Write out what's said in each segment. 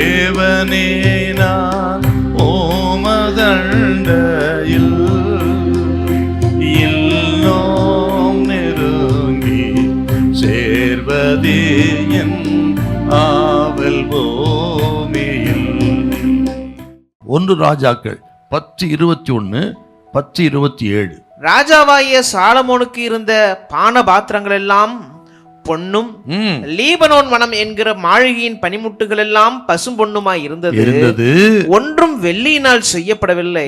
தேவனே நான் ஓமதண்டையில் இன்னும் நெருங்கி சேர்வதே என் ஆவல் பூமியில். 1 ராஜாக்கள் 10:21, 10:27. ராஜாவாகிய சாலமோனுக்கு இருந்த பான பாத்திரங்கள் எல்லாம் பொன்னும், லீபனோன் வனம் என்கிற மாளிகையின் பனிமுட்டுகள் எல்லாம் பசும் பொன்னுமாய் இருந்தது. ஒன்றும் வெள்ளியினால் செய்யப்படவில்லை.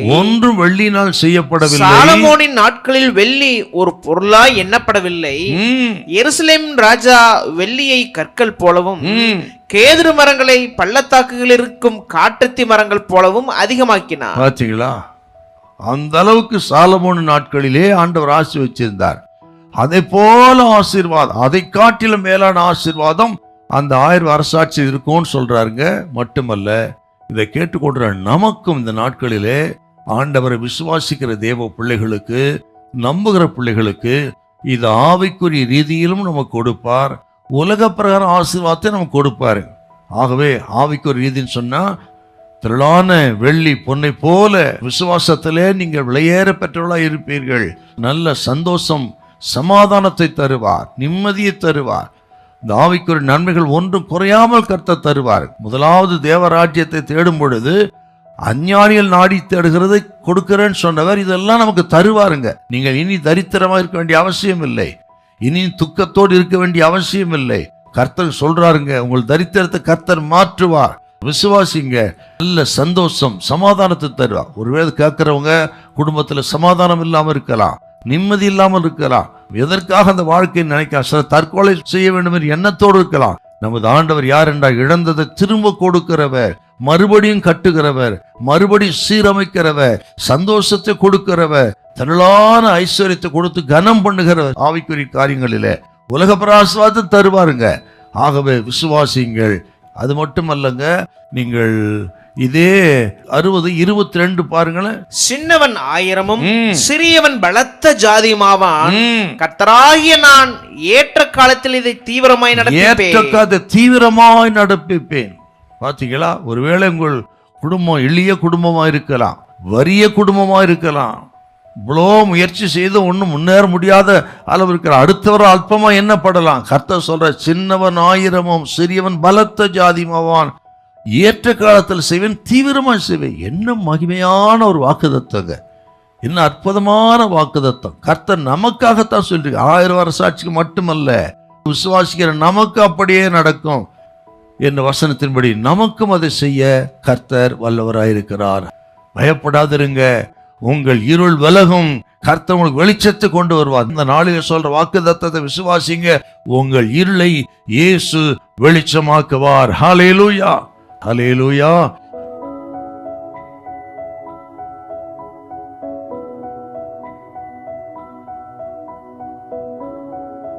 சாலமோனின் நாட்களில் வெள்ளி ஒரு பொருளாய் எண்ணப்படவில்லை. எருசலேம் ராஜா வெள்ளியை கற்கள் போலவும் கேதுரு மரங்களை பள்ளத்தாக்குகளில் இருக்கும் காட்டத்தி மரங்கள் போலவும் அதிகமாக்கினார். பாத்தீங்களா? அந்த அளவுக்கு சாலமோன் நாட்களிலே ஆண்டவர் ஆசி வச்சிருந்தார். அதை போல ஆசீர்வாதம், அதை காட்டிலும் மேலான ஆசீர்வாதம் அந்த 1000 அரசாட்சி இருக்கும்னு சொல்றாருங்க. மட்டுமல்ல, இதை கேட்டுக்கொண்ட நமக்கும் இந்த நாட்களிலே ஆண்டவரை விசுவாசிக்கிற தேவ பிள்ளைகளுக்கு, நம்புகிற பிள்ளைகளுக்கு இது ஆவிக்குரிய ரீதியிலும் நமக்கு கொடுப்பார், உலக பிரகாரம் ஆசீர்வாதத்தை நமக்கு கொடுப்பாரு. ஆகவே ஆவிக்குரிய ரீதின்னு சொன்னா திரளான வெள்ளி பொன்னை போல விசுவாசத்திலே நீங்கள் விலையேற பெற்றவர்களாக இருப்பீர்கள். நல்ல சந்தோஷம், சமாதானத்தை தருவார், நிம்மதியை தருவார். இந்த ஆவிக்குரிய நன்மைகள் ஒன்றும் குறையாமல் கர்த்தர் தருவார். முதலாவது தேவராஜ்யத்தை தேடும் பொழுது அஞ்ஞானிகள் நாடி தேடுகிறதை கொடுக்கிறேன்னு சொன்னவர் இதெல்லாம் நமக்கு தருவாருங்க. நீங்கள் இனி தரித்திரமாக இருக்க வேண்டிய அவசியம் இல்லை, இனி துக்கத்தோடு இருக்க வேண்டிய அவசியம் இல்லை. கர்த்தர் சொல்றாருங்க, உங்கள் தரித்திரத்தை கர்த்தர் மாற்றுவார். விசுவாசிங்க, நல்ல சந்தோஷம், சமாதானத்தை தருவார். ஒருவேளை கேட்கிறவங்க குடும்பத்துல சமாதானம் இல்லாம இருக்கலாம், நிம்மதி இல்லாமல் இருக்கலாம். எதற்காக அந்த வாழ்க்கையை நினைக்கலாம், சில தற்கொலை செய்ய வேண்டும் என்று எண்ணத்தோடு இருக்கலாம். நமது ஆண்டவர் யார் என்றால் இழந்ததை திரும்ப கொடுக்கிறவர், மறுபடியும் கட்டுகிறவர், மறுபடியும் சீரமைக்கிறவர், சந்தோஷத்தை கொடுக்கிறவர், திரளான ஐஸ்வர்யத்தை கொடுத்து கனம் பண்ணுகிறவர். ஆவிக்குரிய காரியங்களிலே உலக பிரகாசத்தை தருவாருங்க. ஆகவே விசுவாசிங்கள். அது மட்டுமல்லங்க, நீங்கள் இதே 60:22 பாருங்களேன். சின்னவன் 1000 சிறியவன் பலத்த ஜாதியுமாவான். கர்த்தராகிய நான் ஏற்ற காலத்தில் இதை தீவிரமாய் நடப்பிப்பேன். பாத்தீங்களா? ஒருவேளை உங்கள் குடும்பம் எளிய குடும்பமா இருக்கலாம், வறிய குடும்பமா இருக்கலாம், இவ்வளோ முயற்சி செய்து ஒன்றும் முன்னேற முடியாத அளவு இருக்கிற, அடுத்தவரை அல்பமா எண்ணப்படலாம். கர்த்தர் சொல்ற, சின்னவன் 1000 சிறியவன் பலத்த ஜாதியுமாவான், ஏற்ற காலத்தில் செய்வேன், தீவிரமாக செய்வேன். என்ன மகிமையான ஒரு வாக்குதத்தங்க, என்ன அற்புதமான வாக்குதத்தம். கர்த்தர் நமக்காகத்தான் சொல்றீங்க. 1000 அரசாட்சிக்கு மட்டுமல்ல, விசுவாசிக்கிற நமக்கு அப்படியே நடக்கும் என்ற வசனத்தின்படி நமக்கும் அதை செய்ய கர்த்தர் வல்லவராயிருக்கிறார். பயப்படாதிருங்க, உங்கள் இருள் விலகும், கர்த்தர் உங்களுக்கு வெளிச்சத்தை கொண்டு வருவார். இந்த நாளில் சொல்ற வாக்குதத்தத்தை விசுவாசிங்க. உங்கள் இருளை இயேசு வெளிச்சமாக்குவார். ஹல்லேலூயா, ஹல்லேலூயா.